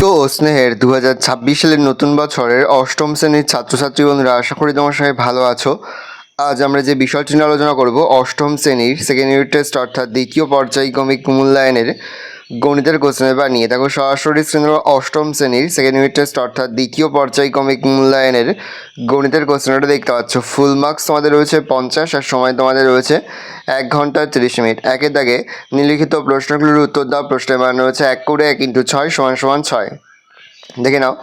তো স্নেহের 2026 সালের নতুন বছরের অষ্টম শ্রেণীর ছাত্রছাত্রী বন্ধুরা, আশা করি তোমার সবাই ভালো আছো। আজ আমরা যে বিষয়টি নিয়ে আলোচনা করব অষ্টম শ্রেণীর সেকেন্ড ইউনিট টেস্ট অর্থাৎ দ্বিতীয় পর্যায়ক্রমিক মূল্যায়নের গণিতের কোশ্চেন পেপার নিয়ে। দেখো সরাসরি স্ক্রিনে অষ্টম শ্রেণীর সেকেন্ড ইউনিট টেস্ট অর্থাৎ দ্বিতীয় পর্যায়ক্রমিক মূল্যায়নের গণিতের কোশ্চেনটা দেখতে পাচ্ছ। ফুল মার্কস তোমাদের রয়েছে 50 আর সময় তোমাদের রয়েছে 1 ঘন্টা 30 মিনিট। একের দাগে নিম্নলিখিত প্রশ্নগুলোর উত্তর দাও। প্রশ্নের মান রয়েছে 1 করে 1 × 6 = 6। দেখে নাও।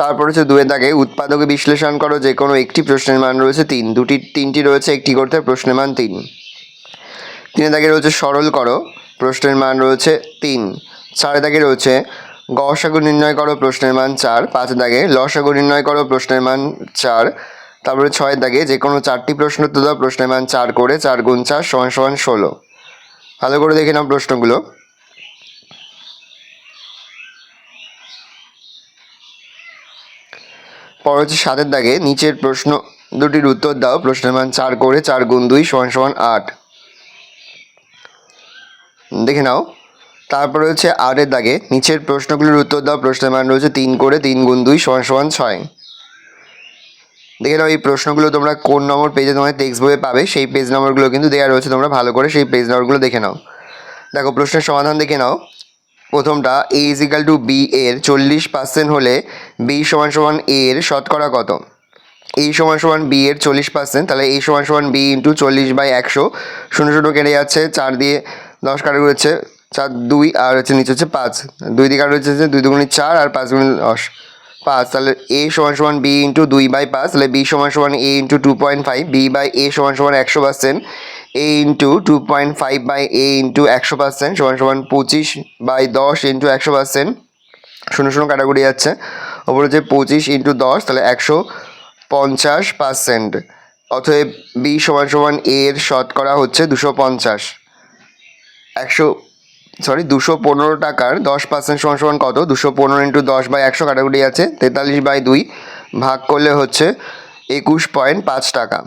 তারপর হচ্ছে 2 এর দাগে উৎপাদকে বিশ্লেষণ করো। যে কোনো একটি প্রশ্নের মান রয়েছে 3, তিনটি রয়েছে একটি করতে, প্রশ্নের মান 3। 3 এর দাগে রয়েছে সরল করো, প্রশ্নের মান রয়েছে 3। 4 এর দাগে রয়েছে গসাগু নির্ণয় করো, প্রশ্নের মান 4। 5 এর দাগে লসাগু নির্ণয় করো, প্রশ্নের মান 4। তারপরে 6 এর দাগে যে কোনো 4টি প্রশ্ন উত্তর দাও, প্রশ্নের মান 4 করে 4 × 4 = 16। ভালো করে দেখে নাও প্রশ্নগুলো। পর হচ্ছে 7 এর দাগে নিচের প্রশ্ন দুটির উত্তর দাও, প্রশ্নের মান 4 করে 4 × 2 = 8। দেখে নাও। তারপরে হচ্ছে 8 এর দাগে নিচের প্রশ্নগুলির উত্তর দাও, প্রশ্নের মান রয়েছে 3 করে 3 × 2 = 6। দেখে নাও এই প্রশ্নগুলো তোমরা কোন নম্বর পেজে তোমার টেক্সট বইয়ে পাবে, সেই পেজ নম্বরগুলো কিন্তু দেওয়া রয়েছে, তোমরা ভালো করে সেই পেজ নম্বরগুলো দেখে নাও। দেখো প্রশ্নের সমাধান দেখে নাও। প্রথমটা a = b এর 40% হলে b = a এর শতকরা কত? a = b এর 40%, তাহলে a = b × 40/100। 0 0 কেটে যাচ্ছে, 4 দিয়ে 10 কাটা হচ্ছে 4 2 আর হচ্ছে নিচে হচ্ছে 5, 2 দিয়ে কাটা হচ্ছে 2 × 2 = 4 আর 5 × 10 5। তাহলে a = b × 2/5, তাহলে b = a × 2.5, b/a = 100%, a × 2.5/a × 100% = 25/10 × 100%। 0 0 কাটাকুটি যাচ্ছে, ওপরে হচ্ছে 25 × 10, তাহলে 150%। অতএব b = a এর শতকরা হচ্ছে 250। 215 টাকার 10% = কত? 215 × 10/100 কাটাকুটি আছে, 43/2 ভাগ করলে হচ্ছে 21.5 টাকা।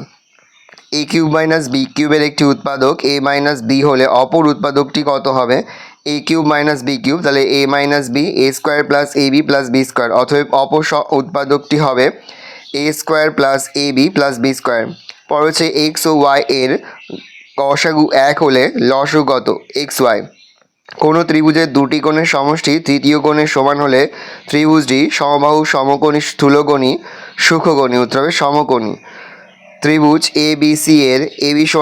a³ - b³ এর একটি উৎপাদক a - b হলে অপর উৎপাদকটি কত হবে? a³ - b³, তাহলে a - b a² + ab + b²। অতএব অপর উৎপাদকটি হবে a² + ab + b²। পর হচ্ছে x ও y এর গসাগু 1 হলে লসাগু কত? xy। কোনো ত্রিভুজের দুটি কোণের সমষ্টি তৃতীয় কোণের সমান হলে ত্রিভুজটি সমবাহু, সমকোণী, স্থূলকোণী, সূক্ষ্মকোণী। উত্তর হবে সমকোণী। ত্রিভুজ ABC এর AB =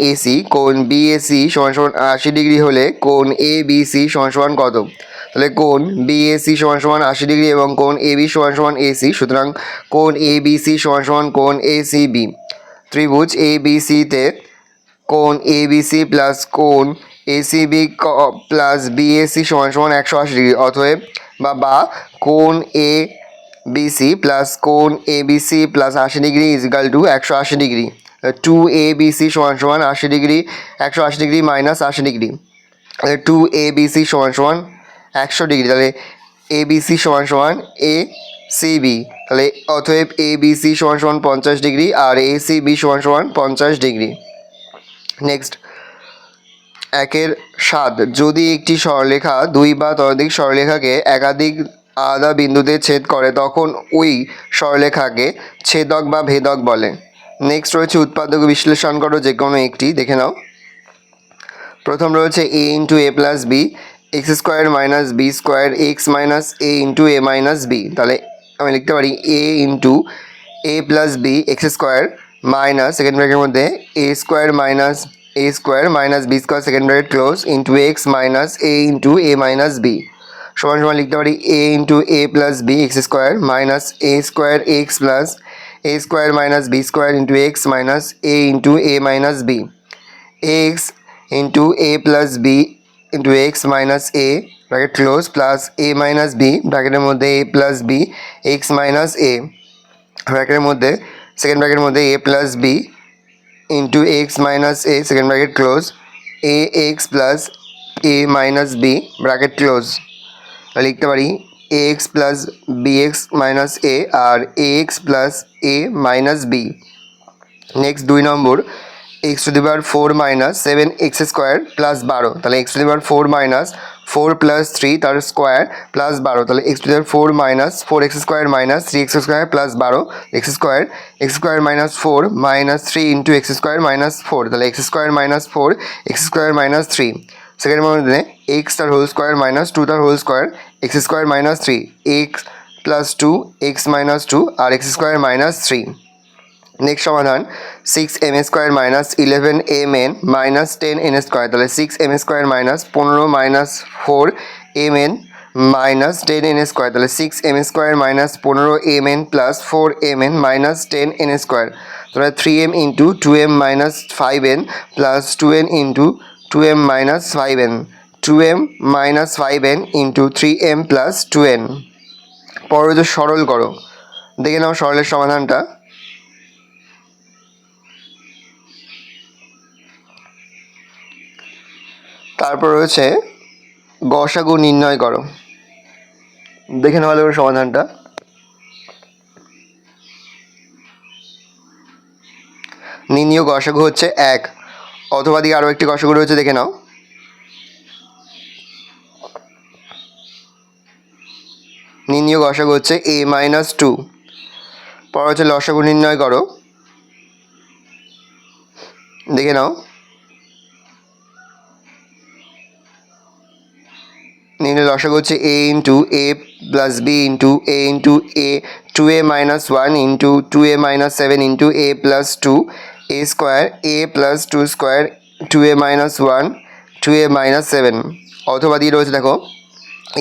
AC, কোণ BAC = 80° হলে কোণ ABC = কত? তাহলে কোণ BAC = 80° এবং কোণ AB = AC, সুতরাং কোণ ABC = কোণ ACB। ত্রিভুজ ABC তে কোণ ABC প্লাস কোণ ACB প্লাস BAC = 180°। অতএব বা কোণ ABC প্লাস কোণ ABC প্লাস 80° = 180°। 2ABC = 80°, 180° - 80°, 2ABC = 100°, তাহলে ABC = ACB। তাহলে অতএব ABC = 50° আর ACB = 50°। নেক্সট 1/7, যদি একটি সরলরেখা 2 বা ততোধিক সরলরেখাকে একাধিক আলাদা বিন্দুতে ছেদ করে তখন ওই সরলরেখাকে ছেদক বা ভেদক বলে। নেক্সট রয়েছে উৎপাদক বিশ্লেষণ করো যে কোনো একটি। দেখে নাও। প্রথম রয়েছে a × a + b x² - b² x - a × a - b। তাহলে আমি লিখতে পারি a × a + b x² - second ব্র্যাকেটের মধ্যে a² - a² - b² second bracket close × x - a × a - b সমান লিখতে পারি a × a + b x² - a² x + a² - b² × x - a × a - b x × a + b × x - a bracket close plus a - b ব্র্যাকেটের মধ্যে a + b x - a ব্র্যাকেটের মধ্যে second ব্র্যাকেটের মধ্যে a + b × x - a second bracket close ax + a - b bracket close. লিখতে পারি ax + bx - a আর ax + a - b। Next 2 number x⁴ - 7x² + 12, তাহলে x⁴ - 4 প্লাস 3 তার স্কোয়ার প্লাস 12, তাহলে x to the power 4 minus 4x square minus 3x square plus 12 x square minus 4 minus 3 into x square minus 4, তাহলে x square minus 4 x square minus 3। Second মধ্যে x তার whole square minus 2 তার whole square x square minus 3 x plus 2 x minus 2 আর x square minus 3। Next সমাধান 6m square minus 11mn minus 10n square, তাহলে 6m square minus 15 minus 4mn minus 10n square, তাহলে 6m square minus 15mn plus 4mn minus 10n square, তাহলে 3m into 2m minus 5n plus 2n into 2m minus 5n, 2m minus 5n into 3m plus 2n। পরে সরল করো, দেখে নাও সরলের সমাধানটা। তারপর রয়েছে গসাগু নির্ণয় করো, দেখে নেওয়া যাবে সমাধানটা। নির্ণীয় গসাগু হচ্ছে 1, অথবা দিকে আরও একটি গসাগু রয়েছে, দেখে নাও। নির্ণীয় গসাগু হচ্ছে a মাইনাস 2। পর হচ্ছে লসাগু নির্ণয় করো, দেখে নাও। নির্ণয় লসাগু হচ্ছে a into a plus b into a into a 2a minus 1 into 2a minus 7 into a plus 2 a square a plus 2 square 2a minus 1 2a minus 7, অথবা দিয়ে রয়েছে দেখো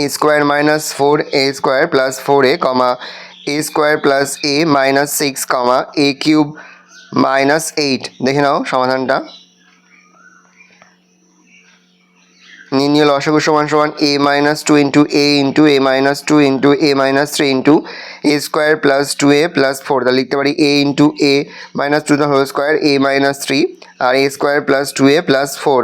a square minus 4a square plus 4a comma a square plus a minus 6 comma a cube minus 8, দেখে নাও সমাধানটা। নির্ণীয় লসাগু সমান সমান a minus 2 into a into a minus 2 into a minus 3 into a square plus 2a plus 4, তাহলে লিখতে পারি a into a minus 2 whole square a minus 3 আর a square plus 2a plus 4।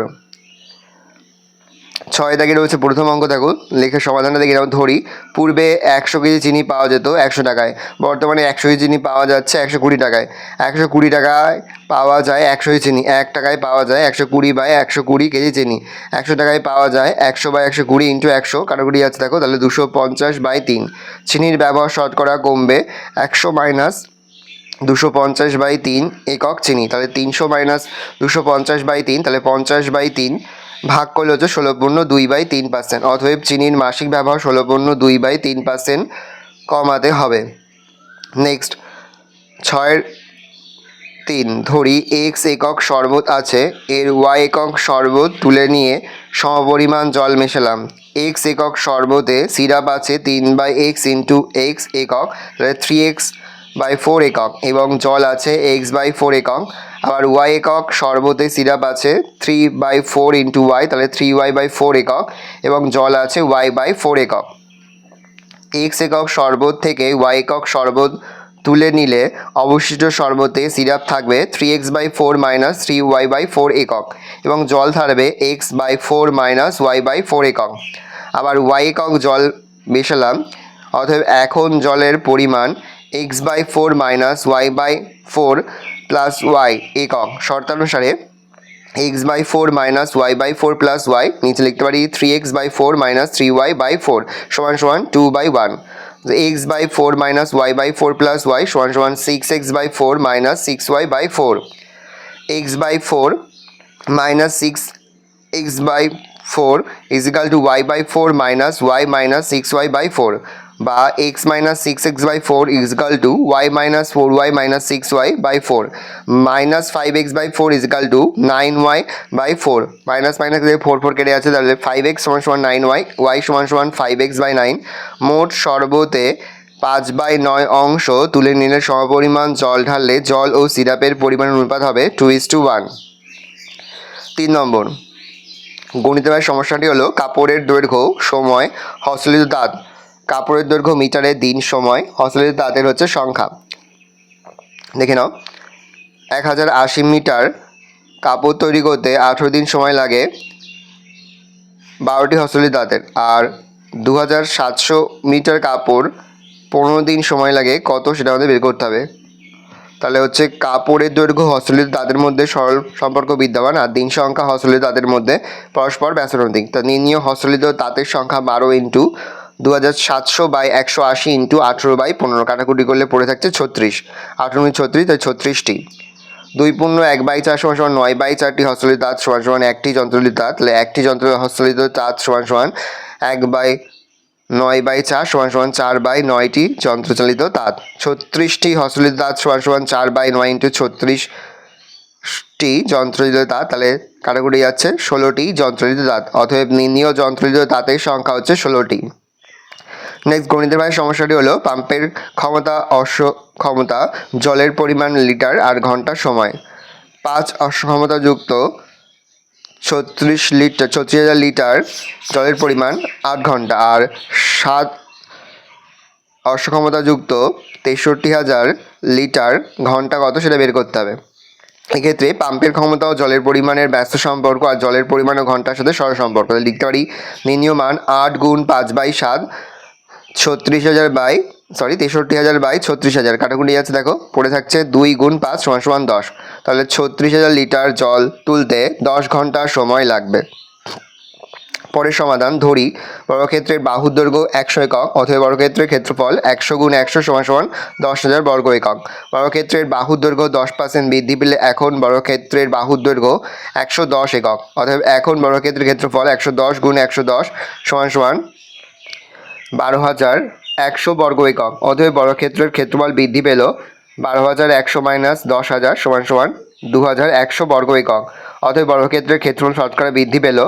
6 দাগে রয়েছে প্রথম অঙ্ক, দেখো লেখা সমাধানটা দেখে নাও। ধরি পূর্বে 100 কেজি চিনি পাওয়া যেত 100 টাকায়, বর্তমানে 100 কেজি চিনি পাওয়া যাচ্ছে 120 টাকায়। 120 টাকায় পাওয়া যায় 100 কেজি চিনি, 1 টাকায় পাওয়া যায় 120 বাই 120 কেজি চিনি। 100 টাকায় পাওয়া যায় 100 বাই 120 ইন্টু 100 কাটাকুটি আছে দেখো, তাহলে 250 বাই 3। চিনির ব্যবহার শতকরা কমবে 100 মাইনাস 250 বাই 3 একক চিনি, তাহলে 300 মাইনাস 250 বাই 3, তাহলে 50 বাই 3 ভাগ করলে হচ্ছে 16.2 বাই 3%। অতএব চিনির মাসিক ব্যবহার 16.2 বাই 3% কমাতে হবে। নেক্সট 6-3, ধরি x একক শরবত আছে, এর y একক শরবত তুলে নিয়ে সমপরিমাণ জল মেশালাম। x একক শরবতে সিরাপ আছে 3/x ইন্টু x একক, তাহলে 3x বাই 4 একক, এবং জল আছে x/4 একক। আবার y একক শরবতে সিরাপ আছে 3/4 ইন্টু y, তাহলে 3y/4 একক, এবং জল আছে y/4 একক। x একক শরবত থেকে y একক শরবত তুলে নিলে অবশিষ্ট শরবতে সিরাপ থাকবে 3x/4 মাইনাস 3y/4 একক, এবং জল থাকবে x/4 মাইনাস y/4 একক। আবার y একক জল মেশালাম, অতএব এখন জলের পরিমাণ x/4 minus y/4 plus y একক। শর্তানুসারে x/4 minus y/4 plus y, নিচে লিখতে পারি 3x/4 মাইনাস 3y/4 সমান সমান 2/1। x/4 minus y/4 plus y সমান সমান 6x/4 minus 6y/4। x/4 minus 6x/4 is equal to y/4 minus y minus 6y/4, বা x minus 6x/4 is equal to y minus 4y minus 6y/4, minus 5x/4 is equal to 9y/4। Minus minus 4 কেটে আছে, তাহলে 5x সমান সমান 9y, y সমান সমান 5x/9। মোট শরবতে 5/9 অংশ তুলে নিলে সমপরিমাণ জল ঢাললে জল ও সিরাপের পরিমাণের অনুপাত হবে 2:1। 3 নম্বর গণিতের সমস্যাটি হলো কাপড়ের দৈর্ঘ্য সময় হস্তলিখিত দাঁত। কাপড়ের দৈর্ঘ্য মিটারে, দিন, সময়, হস্তলিখিত দাঁতের হচ্ছে সংখ্যা। দেখে নাও, 1080 মিটার কাপড় তৈরি করতে 18 দিন সময় লাগে 12টি হস্তলিখিত দাঁতের, আর 2700 মিটার কাপড় 15 দিন সময় লাগে কত, সেটা আমাদের বের করতে হবে। তাহলে হচ্ছে কাপড়ের দৈর্ঘ্য হস্তলিখিত তাদের মধ্যে সরল সম্পর্ক বিদ্যমান, আর দিন সংখ্যা হস্তলিখিত তাদের মধ্যে পরস্পর ব্যাসানুপাতিক। তা নির্ণীয় হস্তলিখিত তাঁতের সংখ্যা 12 ইন্টু 2700/180 ইন্টু 18/15 কাটাকুটি করলে পড়ে থাকছে 36, 18×36 তাই 36টি। 2 × 1/4 = 9/4টি হস্তলিখিত তাঁত = একটি যন্ত্রলিখিত তাঁত। তাহলে একটি হস্তলিখিত তাঁত = 1/9/4 = 4/9টি যন্ত্রচালিত তাঁত। 36টি হস্তলিখিত তাঁত = 4/9 ইন্টু 36টি যন্ত্রচালিত তাঁত। তাহলে কাটাকুটি যাচ্ছে 16টি যন্ত্রচালিত তাঁত। অতএব নির্ণীয় যন্ত্রচালিত তাঁতের সংখ্যা হচ্ছে 16টি। নেক্সট গণিতের ভাই সমস্যাটি হলো পাম্পের ক্ষমতা ক্ষমতা জলের পরিমাণ লিটার আর ঘন্টার সময়। 5 অশ্বক্ষমতাযুক্ত 36,000 লিটার জলের পরিমাণ 8 ঘন্টা, আর 7 অশ্বক্ষমতাযুক্ত 63,000 লিটার ঘন্টা কত সেটা বের করতে হবে। এক্ষেত্রে পাম্পের ক্ষমতা ও জলের পরিমাণের ব্যস্ত সম্পর্ক আর জলের পরিমাণ ও ঘন্টার সাথে সরল সম্পর্ক। লিখতে পারি নির্ণীয় মান 8 × 5/7 63,000/36,000 কাটাকুটি যাচ্ছে, দেখো পড়ে থাকছে 2 × 5 = 10। তাহলে 36,000 লিটার জল তুলতে 10 ঘন্টা সময় লাগবে। পরের সমাধান ধরি বর্গক্ষেত্রের বাহুর দৈর্ঘ্য 100 একক, অথবা বর্গক্ষেত্রের ক্ষেত্রফল 100 × 100 = 10,000 বর্গ একক। বর্গক্ষেত্রের বাহুর দৈর্ঘ্য 10% বৃদ্ধি পেলে এখন বর্গক্ষেত্রের বাহুর দৈর্ঘ্য 110 একক। অতএব এখন বর্গক্ষেত্রের ক্ষেত্রফল 110 × 110 = 12,100 বর্গ একক। অতএব বর্গক্ষেত্রের ক্ষেত্রফল বৃদ্ধি পেল 12,100 - 10,000 = 2,100 বর্গ একক। অতএব বর্গক্ষেত্রের ক্ষেত্রফল শতকরা বৃদ্ধি পেল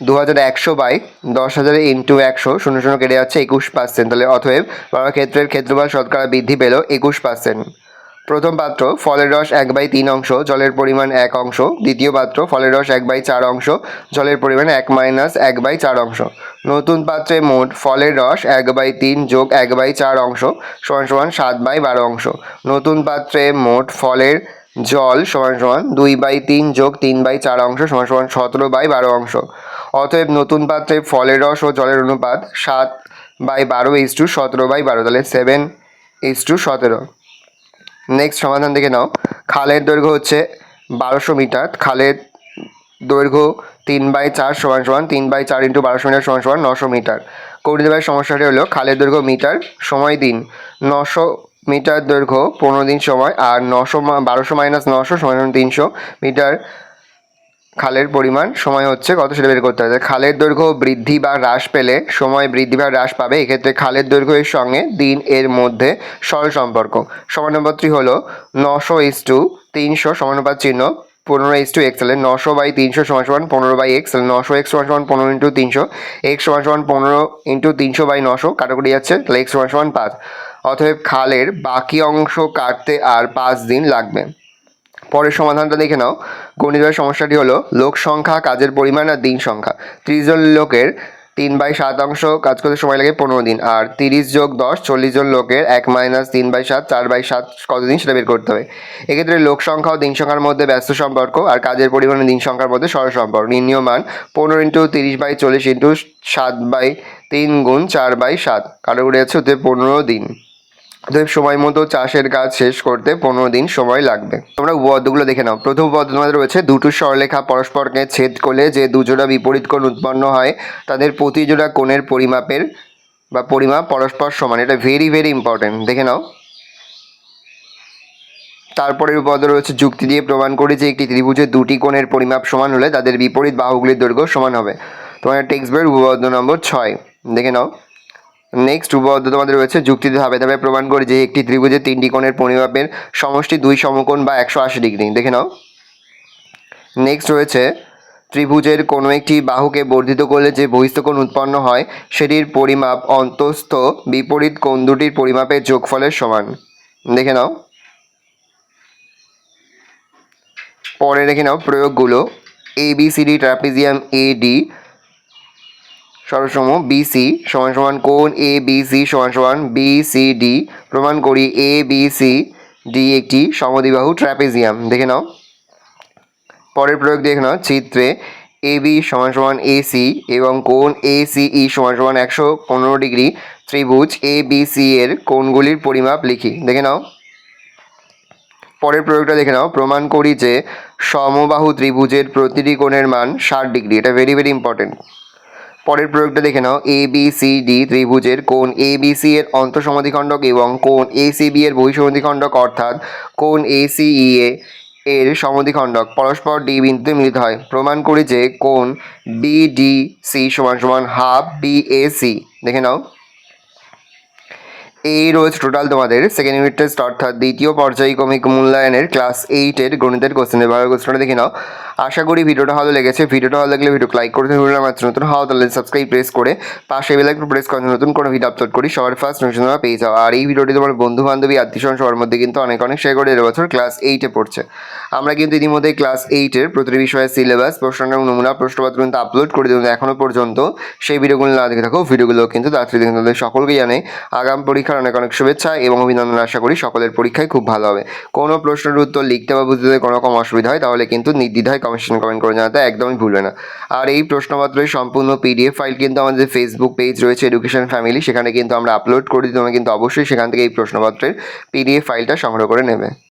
2,100/10,000 ইন্টু 100 0 কেটে যাচ্ছে 21%। তাহলে অতএব বর্গক্ষেত্রের ক্ষেত্রফল শতকরা বৃদ্ধি পেল 21%। প্রথম পাত্র ফলের রস 1/3 অংশ, জলের পরিমাণ 1 অংশ। দ্বিতীয় পাত্র ফলের রস 1/4 অংশ, জলের পরিমাণ 1 - 1/4 অংশ। নতুন পাত্রে মোট ফলের রস 1/3 যোগ 1/4 অংশ = 7/12 অংশ। নতুন পাত্রে মোট ফলের জল = 2/3 যোগ 3/4 অংশ = 17/12 অংশ। অতএব নতুন পাত্রে ফলের রস ও জলের অনুপাত 7/12:17/12, তাহলে 7:17। নেক্সট সমাধান দেখে নাও। খালের দৈর্ঘ্য হচ্ছে 1200 মিটার, খালের দৈর্ঘ্য 3/4 = 3/4 × 1200 মিটার = 900 মিটার। কৌণিক ভাই সমস্যাটি হলো খালের দৈর্ঘ্য মিটার, সময় দিন। 900 মিটার দৈর্ঘ্য 15 দিন সময়, আর 1200 - 900 = 300 মিটার। খালের পরিমাণ সময় হচ্ছে কত সেটা বের করতে হবে। খালের দৈর্ঘ্য বৃদ্ধি বা হ্রাস পেলে সময় বৃদ্ধি বা হ্রাস পাবে। এক্ষেত্রে খালের দৈর্ঘ্যের সঙ্গে দিন এর মধ্যে সরল সম্পর্ক। সমানুপাতটি হলো 900:300 সমানুপাত চিহ্ন 15:x। তাহলে 900/300 = 15/x। তাহলে 900x = 15 × 300, x = 15 × 300/900 কাটাকুটি যাচ্ছে, তাহলে x = 5। অতএব খালের বাকি অংশ কাটতে আর 5 দিন লাগবে। পরের সমাধানটা দেখে নাও। গণিতের সমস্যাটি হলো লোক সংখ্যা, কাজের পরিমাণ আর দিন সংখ্যা। 30 জন লোকের 3/7 অংশ কাজ করতে সময় লাগে 15 দিন, আর 30 যোগ 10 40 জন লোকের 1 - 3/7 4/7 কতদিন সেটা বের করতে হবে। এক্ষেত্রে লোক সংখ্যা ও দিন সংখ্যার মধ্যে ব্যস্ত সম্পর্ক আর কাজের পরিমাণ দিন সংখ্যার মধ্যে সরল সম্পর্ক। নির্ণীয় মান 15 × 30/40 ইন্টু 7/3 গুণ 4/7 কাটাকুটি যাচ্ছে, ওতে 15 দিন। অতএব সময় মতো চাষের কাজ শেষ করতে 15 দিন সময় লাগবে। তোমরা উপপাদ্যগুলো দেখে নাও। প্রথম উপপাদ্য তোমাদের রয়েছে দুটো সরলরেখা পরস্পরকে ছেদ করলে যে দুজোড়া বিপরীত কোণ উৎপন্ন হয় তাদের প্রতি জোড়া কোণের পরিমাপ পরস্পর সমান। এটা ভেরি ভেরি ইম্পর্টেন্ট, দেখে নাও। তারপরের উপপাদ্য রয়েছে যুক্তি দিয়ে প্রমাণ করি যে একটি ত্রিভুজের দুটি কোণের পরিমাপ সমান হলে তাদের বিপরীত বাহুগুলির দৈর্ঘ্য সমান হবে। তোমাদের টেক্সট বইয়ের উপপাদ্য নম্বর 6 দেখে নাও। নেক্সট উপপাদ্য তোমাদের রয়েছে যুক্তিতে ধাপে ধাপে প্রমাণ করি যে একটি ত্রিভুজের তিনটি কোণের পরিমাপের সমষ্টি 2 সমকোণ বা 180 ডিগ্রি, দেখে নাও। নেক্সট রয়েছে ত্রিভুজের কোনো একটি বাহুকে বর্ধিত করলে যে বহিস্থ কোণ উৎপন্ন হয় সেটির পরিমাপ অন্তঃস্থ বিপরীত কোণ দুটির পরিমাপের যোগফলের সমান, দেখে নাও। পরে দেখে নাও প্রয়োগগুলো। ABCD ট্রাপিজিয়াম AD সরসম BC = কোণ ABC = BCD। প্রমাণ করি ABCD একটি সমদ্বিবাহু ট্রাপিজিয়াম, দেখে নাও। পরের প্রয়োগ দেখে নাও। চিত্রে AB = AC এবং কোণ ACE = 115 ডিগ্রি ত্রিভুজ ABC এর কোণগুলির পরিমাপ লিখি, দেখে নাও। পরের প্রয়োগটা দেখে নাও। প্রমাণ করি যে সমবাহু ত্রিভুজের প্রতিটি কোণের মান 60 ডিগ্রি। এটা ভেরি ভেরি ইম্পর্টেন্ট। পরের প্রয়োগটা দেখে নাও। এ বি সি ডি ত্রিভুজের কোণ এ বি সি এর অন্তঃসমদ্বিখণ্ডক এবং কোণ এ সি বি এর বহিঃসমদ্বিখণ্ডক অর্থাৎ কোণ এ সি ই এর সমদ্বিখণ্ডক পরস্পর ডি বিন্দুতে মিলিত হয়। প্রমাণ করি যে কোণ বি ডি সি সমান সমান হাফ বি এ সি। দেখে নাও। এই রয়েছে টোটাল তোমাদের সেকেন্ড ইউনিট টেস্ট অর্থাৎ দ্বিতীয় পর্যায়ক্রমিক মূল্যায়নের ক্লাস 8-এর গণিতের কোশ্চেন। এবার কোশ্চেনটা দেখে নাও। আশা করি ভিডিওটা ভালো লেগেছে। ভিডিওটা ভালো লাগলে ভিডিও লাইক করতে ভুলবে না। আমার নতুন হওয়া তাহলে সাবস্ক্রাইব প্রেস করে পাশে বেল আইকন প্রেস করে নতুন কোনো ভিডিও আপলোড করি সবার ফার্স্ট নোটিফিকেশন তোমরা পেয়ে যাও। আর এই ভিডিওটি তোমার বন্ধু বান্ধবী আত্মীয়স্বজন সবার মধ্যে কিন্তু অনেক অনেক শেয়ার করে। এবছর ক্লাস 8-এ পড়ছে। আমরা কিন্তু ইতিমধ্যে ক্লাস 8-এর প্রতিটি বিষয়ের সিলেবাস প্রশ্ন এবং নমুনা প্রশ্নপত্র কিন্তু আপলোড করে দিই। এখনও পর্যন্ত সেই ভিডিওগুলো না দেখে থাকো, ভিডিওগুলো কিন্তু তাড়াতাড়ি দেখে তোমাদের সকলকে জানাই আগাম পরীক্ষার অনেক অনেক শুভেচ্ছা এবং অভিনন্দন। আশা করি সকলের পরীক্ষায় খুব ভালো হবে। কোনো প্রশ্নের উত্তর লিখতে বা বুঝতে কোনো রকম অসুবিধা হয় তাহলে কিন্তু নির্দ্বিধায় কমেন্ট করে জানাতে একদমই ভুলবে না। আর এই প্রশ্নপত্রের সম্পূর্ণ পিডিএফ ফাইল কিন্তু আমাদের ফেসবুক পেজ রয়েছে এডুকেশন ফ্যামিলি, সেখানে কিন্তু আমরা আপলোড করে দিই। তোমরা কিন্তু অবশ্যই সেখান থেকে এই প্রশ্নপত্রের পিডিএফ ফাইলটা সংগ্রহ করে নেবে।